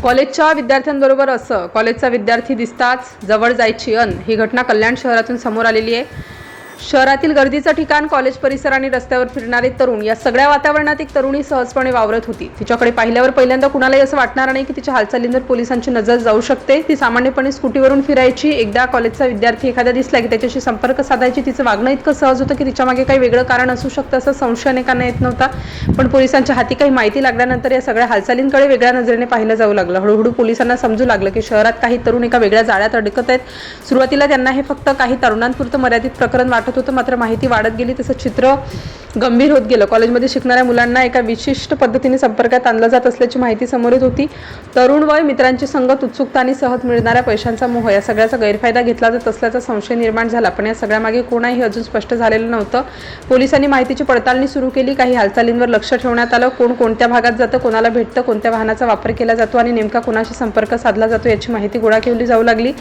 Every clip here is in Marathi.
कॉलेजच्या विद्यार्थ्यांबरोबर असं कॉलेजचा विद्यार्थी दिसताच जवळ जायची ही घटना कल्याण शहरातून समोर आलेली आहे। शहरातील गर्दीचं ठिकाण, कॉलेज परिसर आणि रस्त्यावर फिरणारे तरुण या सगळ्या वातावरणात एक तरुणी सहजपणे वावरत होती। तिच्याकडे पाहिल्यावर पहिल्यांदा कुणालाही असं वाटणार नाही की तिच्या हालचालींवर पोलिसांची नजर जाऊ शकते। ती सामान्यपणे स्कूटीवरून फिरायची। एकदा कॉलेजचा विद्यार्थी एखादा दिसला की त्याच्याशी संपर्क साधायची। तिचं वागणं इतकं सहज होतं की तिच्यामागे काही वेगळं कारण असू शकतं असं संशय अनेकांना येत नव्हता। पण पोलिसांच्या हाती काही माहिती लागल्यानंतर या सगळ्या हालचालींकडे वेगळ्या नजरेने पाहिलं जाऊ लागलं। हळूहळू पोलिसांना समजू लागलं की शहरात काही तरुण एका वेगळ्या जाळ्यात अडकत आहेत। सुरुवातीला त्यांना हे फक्त काही तरुणांपुरतं मर्यादित प्रकरण वाटत होतं, मात्र माहिती वाढत गेली तसं चित्र गंभीर होत गेलं। कॉलेजमध्ये शिकणाऱ्या मुलांना एका विशिष्ट पद्धतीने संपर्कात आणलं जात असल्याची माहिती समोर येत होती। तरुण वय, मित्रांची संगत, उत्सुकता आणि सहज मिळणाऱ्या पैशांचा मोह या सगळ्याचा गैरफायदा घेतला जात असल्याचा संशय निर्माण झाला। पण या सगळ्यामागे कोण आहे हे अजून स्पष्ट झालेलं नव्हतं। पोलिसांनी माहितीची पडताळणी सुरू केली। काही हालचालींवर लक्ष ठेवण्यात आलं। कोण कोणत्या भागात जातं, कोणाला भेटतं, कोणत्या वाहनाचा वापर केला जातो आणि नेमका कोणाशी संपर्क साधला जातो याची माहिती गोळा केली जाऊ लागली।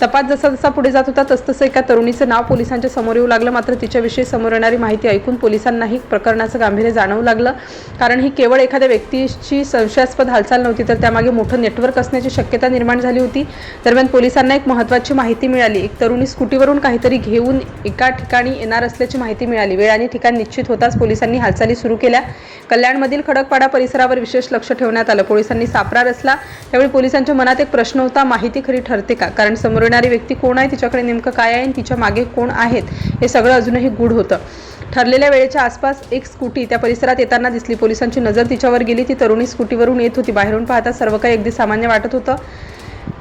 तपास जसा जसा पुढे जात होता तसतसं एका तरुणीचं नाव पोलिसांच्या समोर येऊ लागलं। मात्र तिच्याविषयी समोर येणारी माहिती ऐकून पोलिसांनाही प्रकरणाचं गांभीर्य जाणवू लागलं, कारण ही केवळ एखाद्या व्यक्तीची संशयास्पद हालचाल नव्हती, तर त्यामागे मोठं नेटवर्क असण्याची शक्यता निर्माण झाली होती। दरम्यान पोलिसांना एक महत्त्वाची माहिती मिळाली। एक तरुणी स्कूटीवरून काहीतरी घेऊन एका ठिकाणी येणार असल्याची माहिती मिळाली। वेळ आणि ठिकाण निश्चित होताच पोलिसांनी हालचाली सुरू केल्या। कल्याणमधील खडकपाडा परिसरावर विशेष लक्ष ठेवण्यात आलं। पोलिसांनी सापळा रचला। त्यावेळी पोलिसांच्या मनात एक प्रश्न होता, माहिती खरी ठरते का? कारण समोर येणारी व्यक्ती कोण आहे, तिच्याकडे नेमकं काय आहे आणि तिच्या मागे कोण आहेत हे सगळं अजूनही गूढ होतं। ठरलेल्या वेळेच्या आसपास एक स्कूटी त्या परिसरात येताना दिसली। पोलिसांची नजर तिच्यावर गेली। ती तरुणी स्कूटीवरून येत होती। बाहेरून पाहता सर्व काही अगदी सामान्य वाटत होतं,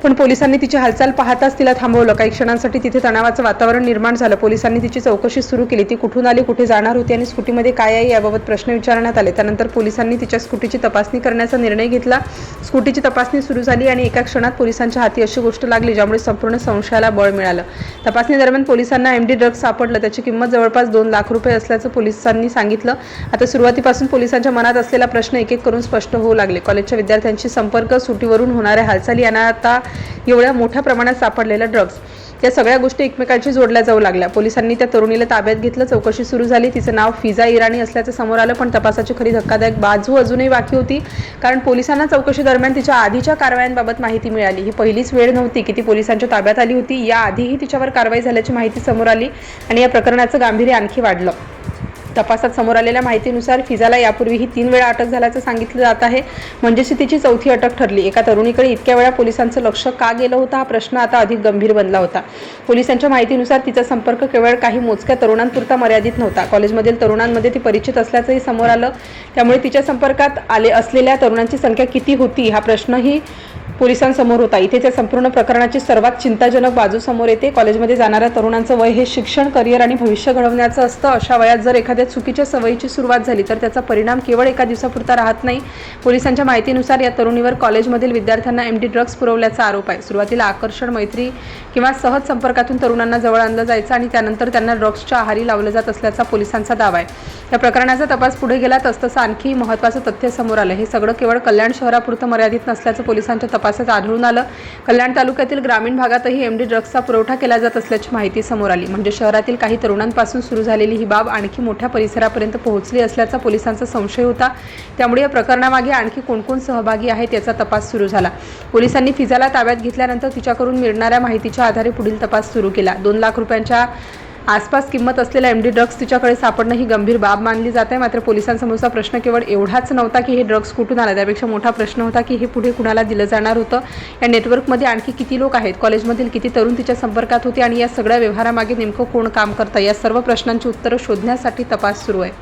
पण पोलिसांनी तिची हालचाल पाहताच तिला थांबवलं। काही क्षणांसाठी तिथे तणावाचं वातावरण निर्माण झालं। पोलिसांनी तिची चौकशी सुरू केली। ती कुठून आली, कुठे जाणार होती आणि स्कूटीमध्ये काय आहे याबाबत प्रश्न विचारण्यात आले। त्यानंतर पोलिसांनी तिच्या स्कूटीची तपासणी करण्याचा निर्णय घेतला। स्कूटीची तपासणी सुरू झाली आणि एका क्षणात पोलिसांच्या हाती अशी गोष्ट लागली ज्यामुळे संपूर्ण संशयाला बळ मिळालं। तपासणी दरम्यान पोलिसांना MD ड्रग्ज सापडलं। त्याची किंमत जवळपास 2 लाख रुपये असल्याचं पोलिसांनी सांगितलं। आता सुरुवातीपासून पोलिसांच्या मनात असलेला प्रश्न एक एक करून स्पष्ट होऊ लागले। कॉलेजच्या विद्यार्थ्यांशी संपर्क, सुटीवरून होणाऱ्या हालचाली आणि आता एवढ्या मोठ्या प्रमाणात सापडलेला ड्रग्ज, या सगळ्या गोष्टी एकमेकांशी जोडल्या जाऊ लागल्या। पोलिसांनी त्या तरुणीला ताब्यात घेतलं। चौकशी सुरू झाली। तिचं नाव फिजा इराणी असल्याचं समोर आलं, पण तपासाची खरी धक्कादायक बाजू अजूनही बाकी होती, कारण पोलिसांना चौकशी दरम्यान तिच्या आधीच्या कारवायांबाबत माहिती मिळाली। ही पहिलीच वेळ नव्हती की ती पोलिसांच्या ताब्यात आली होती। या आधीही तिच्यावर कारवाई झाल्याची माहिती समोर आली आणि या प्रकरणाचं गांभीर्य आणखी वाढलं। तपासात समोर आलेल्या माहितीनुसार फिजाला यापूर्वीही 3 वेळा अटक झाल्याचं सांगितलं जात आहे, म्हणजेच तिची चौथी अटक ठरली। एका तरुणीकडे इतक्या वेळा पोलिसांचं लक्ष का गेलं होतं हा प्रश्न आता अधिक गंभीर बनला होता। पोलिसांच्या माहितीनुसार तिचा संपर्क केवळ काही मोजक्या तरुणांपुरता मर्यादित नव्हता। कॉलेजमधील तरुणांमध्ये ती परिचित असल्याचंही समोर आलं। त्यामुळे तिच्या संपर्कात आले असलेल्या तरुणांची संख्या किती होती हा प्रश्नही पोलिसांसमोर होता। इथे त्या संपूर्ण प्रकरणाची सर्वात चिंताजनक बाजू समोर येते। कॉलेजमध्ये जाणाऱ्या तरुणांचं वय हे शिक्षण, करिअर आणि भविष्य घडवण्याचं असतं। अशा वयात जर एखाद्या चुकीच्या सवयीची सुरुवात झाली तर त्याचा परिणाम केवळ एका दिवसापुरता राहत नाही। पोलिसांच्या माहितीनुसार या तरुणीवर कॉलेजमधील विद्यार्थ्यांना MD ड्रग्ज पुरवल्याचा आरोप आहे। सुरुवातीला आकर्षण, मैत्री किंवा सहज संपर्कातून तरुणांना जवळ आणलं जायचं आणि त्यानंतर त्यांना ड्रग्जच्या आहारी लावलं जात असल्याचा पोलिसांचा दावा आहे। या प्रकरणाचा तपास पुढे गेला तसतसं आणखी महत्त्वाचं तथ्य समोर आलं। हे सगळं केवळ कल्याण शहरापुरतं मर्यादित नसल्याचं पोलिसांच्या तपासात आढळून आलं। कल्याण तालुक्यातील ग्रामीण भागातही MD ड्रग्जचा पुरवठा केला जात असल्याची माहिती समोर आली। म्हणजे शहरातील काही तरुणांपासून सुरू झालेली ही बाब आणखी मोठ्या परिसरापर्यंत पोहोचली असल्याचा पोलिसांचा संशय होता। त्यामुळे या प्रकरणामागे आणखी कोण कोण सहभागी आहेत याचा तपास सुरू झाला। पोलिसांनी फिजाला ताब्यात घेतल्यानंतर तिच्याकडून मिळणाऱ्या माहितीच्या आधारे पुढील तपास सुरू केला। 2 लाख रुपयांच्या आसपास किंमत असलेला MD ड्रग्ज तिच्याकडे सापडणं ही गंभीर बाब मानली जाते। मात्र पोलिसांसमोरचा प्रश्न केवळ एवढाच नव्हता की हे ड्रग्ज कुठून आला, त्यापेक्षा मोठा प्रश्न होता की हे पुढे कुणाला दिलं जाणार होतं। या नेटवर्कमध्ये आणखी किती लोक आहेत, कॉलेजमधील किती तरुण तिच्या संपर्कात होते आणि या सगळ्या व्यवहारामागे नेमकं कोण काम करतं, या सर्व प्रश्नांची उत्तरं शोधण्यासाठी तपास सुरू आहे।